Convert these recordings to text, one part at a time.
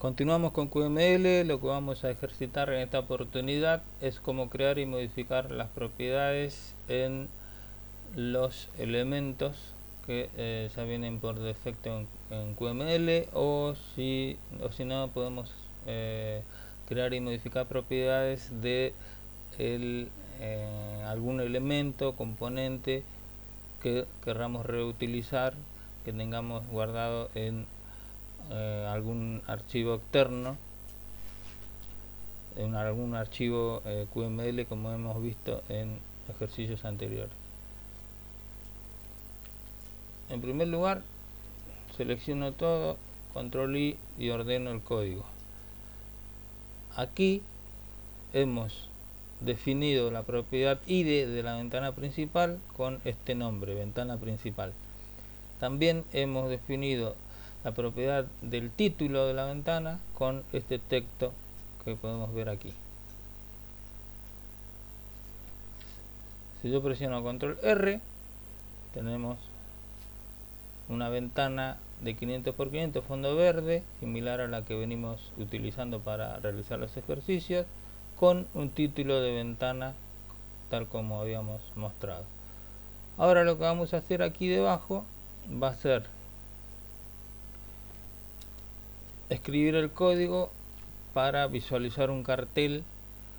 Continuamos con QML. Lo que vamos a ejercitar en esta oportunidad es cómo crear y modificar las propiedades en los elementos que ya vienen por defecto en QML, o si no podemos crear y modificar propiedades de algún elemento, componente que querramos reutilizar, que tengamos guardado en algún archivo externo, en algún archivo QML, como hemos visto en ejercicios anteriores. En primer lugar, selecciono todo, control I y ordeno el código. Aquí hemos definido la propiedad ID de la ventana principal con este nombre, ventana principal. También hemos definido la propiedad del título de la ventana con este texto que podemos ver aquí. Si yo presiono control R, tenemos una ventana de 500 por 500 fondo verde, similar a la que venimos utilizando para realizar los ejercicios, con un título de ventana tal como habíamos mostrado. Ahora lo que vamos a hacer aquí debajo va a ser escribir el código para visualizar un cartel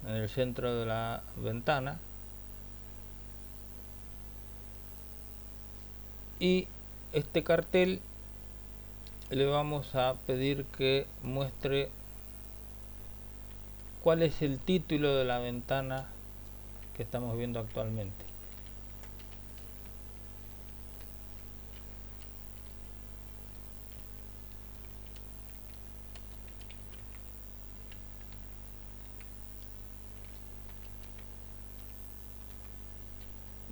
en el centro de la ventana, y este cartel le vamos a pedir que muestre cuál es el título de la ventana que estamos viendo actualmente.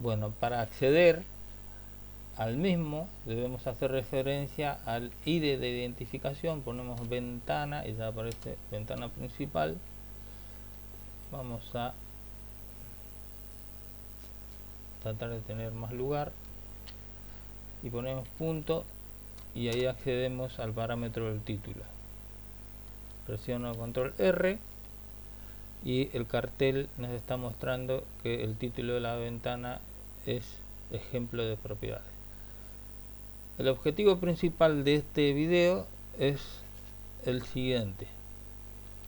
Bueno, para acceder al mismo debemos hacer referencia al ID de identificación. Ponemos ventana y ya aparece ventana principal. Vamos a tratar de tener más lugar y ponemos punto, y ahí accedemos al parámetro del título. Presiono control R y el cartel nos está mostrando que el título de la ventana es ejemplo de propiedades. El objetivo principal de este video es el siguiente: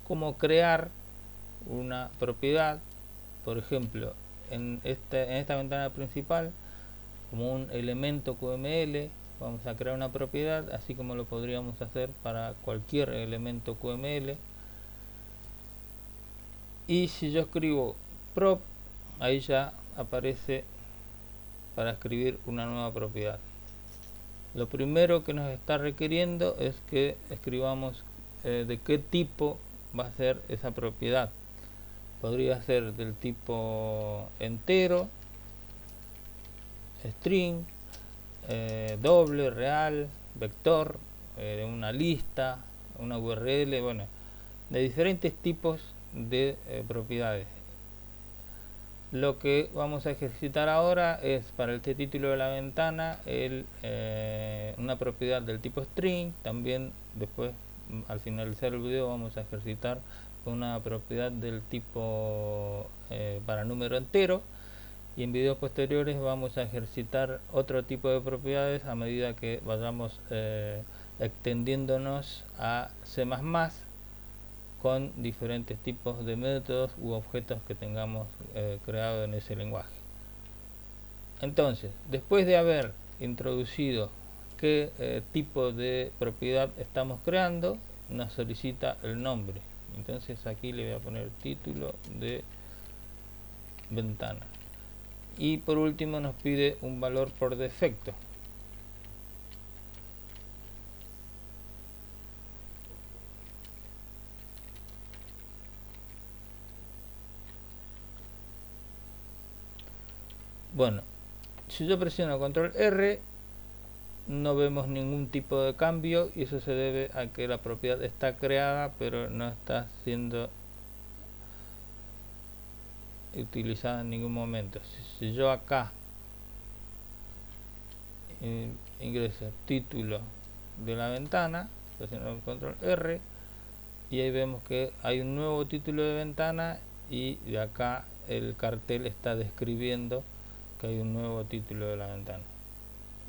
cómo crear una propiedad. Por ejemplo, en esta ventana principal, como un elemento QML, vamos a crear una propiedad, así como lo podríamos hacer para cualquier elemento QML. Y si yo escribo prop, ahí ya aparece para escribir una nueva propiedad. Lo primero que nos está requiriendo es que escribamos de qué tipo va a ser esa propiedad. Podría ser del tipo entero, string, doble, real, vector, de una lista, una URL, bueno, de diferentes tipos de propiedades. Lo que vamos a ejercitar ahora es para este título de la ventana una propiedad del tipo string. También después, al finalizar el video, vamos a ejercitar una propiedad del tipo para número entero, y en videos posteriores vamos a ejercitar otro tipo de propiedades a medida que vayamos extendiéndonos a C++ con diferentes tipos de métodos u objetos que tengamos creado en ese lenguaje. Entonces, después de haber introducido qué tipo de propiedad estamos creando, nos solicita el nombre. Entonces aquí le voy a poner título de ventana. Y por último nos pide un valor por defecto. Bueno, si yo presiono control R, no vemos ningún tipo de cambio, y eso se debe a que la propiedad está creada pero no está siendo utilizada en ningún momento. Si yo acá ingreso título de la ventana, presiono control R, y ahí vemos que hay un nuevo título de ventana y de acá el cartel está describiendo que hay un nuevo título de la ventana,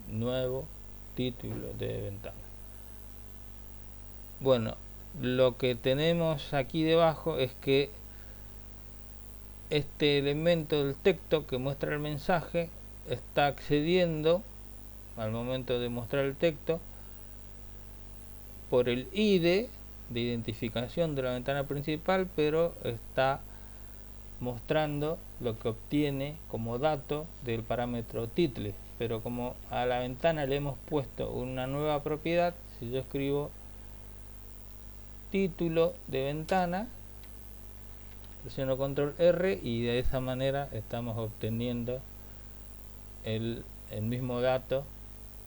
nuevo título de ventana. Bueno, lo que tenemos aquí debajo es que este elemento del texto que muestra el mensaje está accediendo al momento de mostrar el texto por el ID de identificación de la ventana principal, pero está mostrando lo que obtiene como dato del parámetro title. Pero como a la ventana le hemos puesto una nueva propiedad, si yo escribo título de ventana, presiono control R y de esa manera estamos obteniendo el mismo dato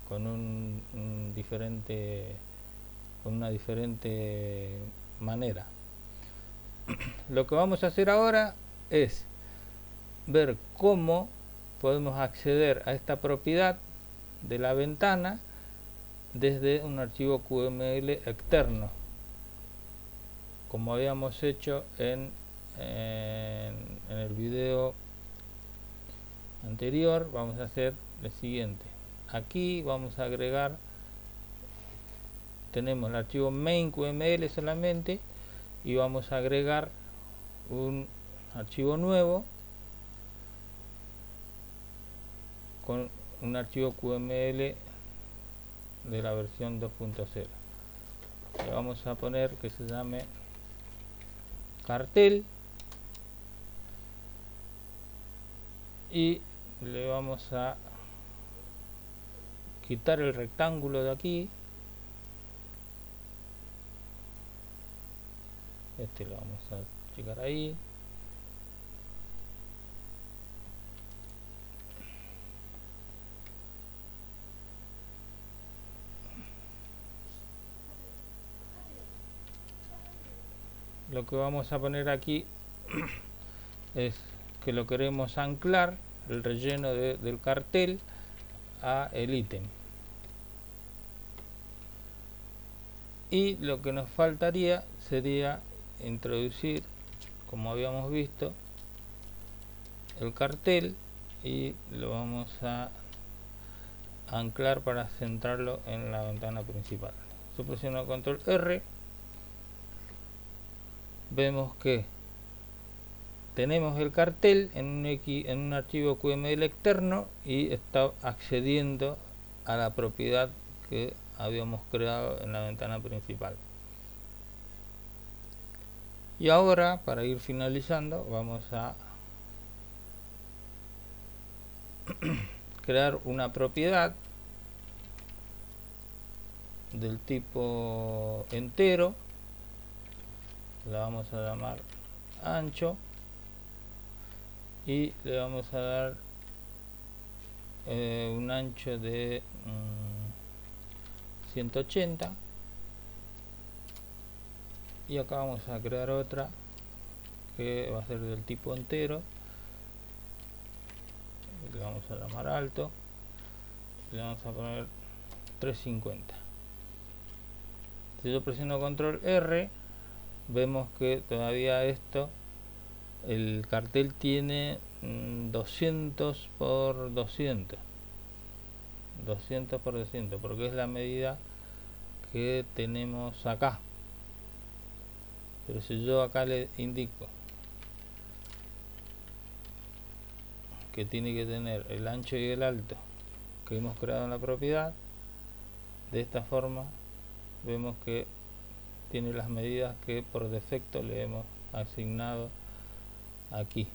con un diferente, con una diferente manera. Lo que vamos a hacer ahora es ver cómo podemos acceder a esta propiedad de la ventana desde un archivo QML externo, como habíamos hecho en el video anterior. Vamos a hacer lo siguiente: aquí vamos a agregar, tenemos el archivo main QML solamente, y vamos a agregar un archivo nuevo con un archivo QML de la versión 2.0. le vamos a poner que se llame cartel y le vamos a quitar el rectángulo de aquí, este lo vamos a checar ahí, lo que vamos a poner aquí es que lo queremos anclar el relleno del cartel a el ítem, y lo que nos faltaría sería introducir, como habíamos visto, el cartel y lo vamos a anclar para centrarlo en la ventana principal. Yo presiono control R, vemos que tenemos el cartel en un archivo QML externo y está accediendo a la propiedad que habíamos creado en la ventana principal. Y ahora, para ir finalizando, vamos a crear una propiedad del tipo entero, la vamos a llamar ancho, y le vamos a dar un ancho de 180, y acá vamos a crear otra que va a ser del tipo entero, le vamos a llamar alto, le vamos a poner 350. Si yo presiono control R, vemos que todavía esto, el cartel tiene 200 por 200, 200 por 200, porque es la medida que tenemos acá. Pero si yo acá le indico que tiene que tener el ancho y el alto que hemos creado en la propiedad, de esta forma vemos que tiene las medidas que por defecto le hemos asignado aquí.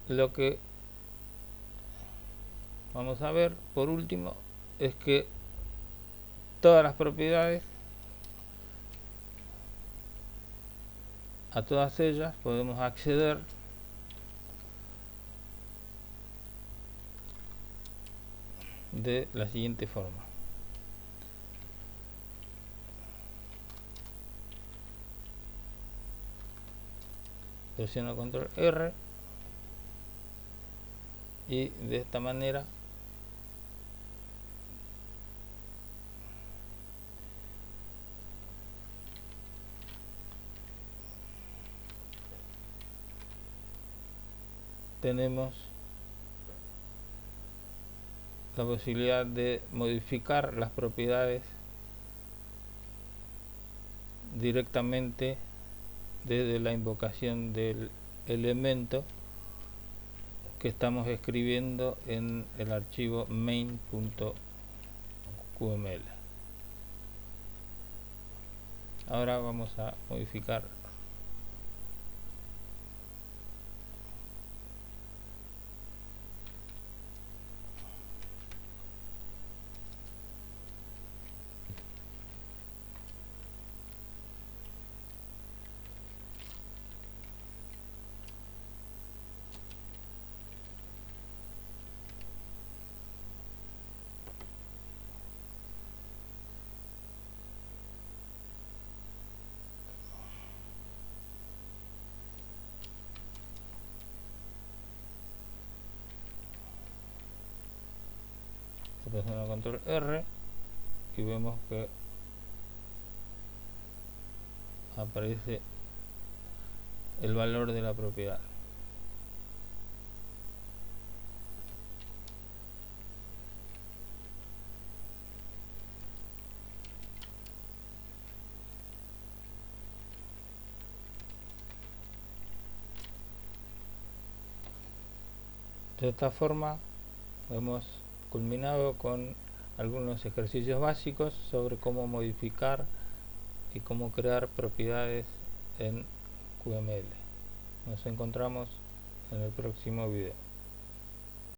Lo que vamos a ver por último es que todas las propiedades, a todas ellas podemos acceder de la siguiente forma: presiono control R y de esta manera tenemos la posibilidad de modificar las propiedades directamente desde la invocación del elemento que estamos escribiendo en el archivo main.qml. Ahora vamos a modificar presionando control R y vemos que aparece el valor de la propiedad. De esta forma hemos culminado con algunos ejercicios básicos sobre cómo modificar y cómo crear propiedades en QML. Nos encontramos en el próximo video.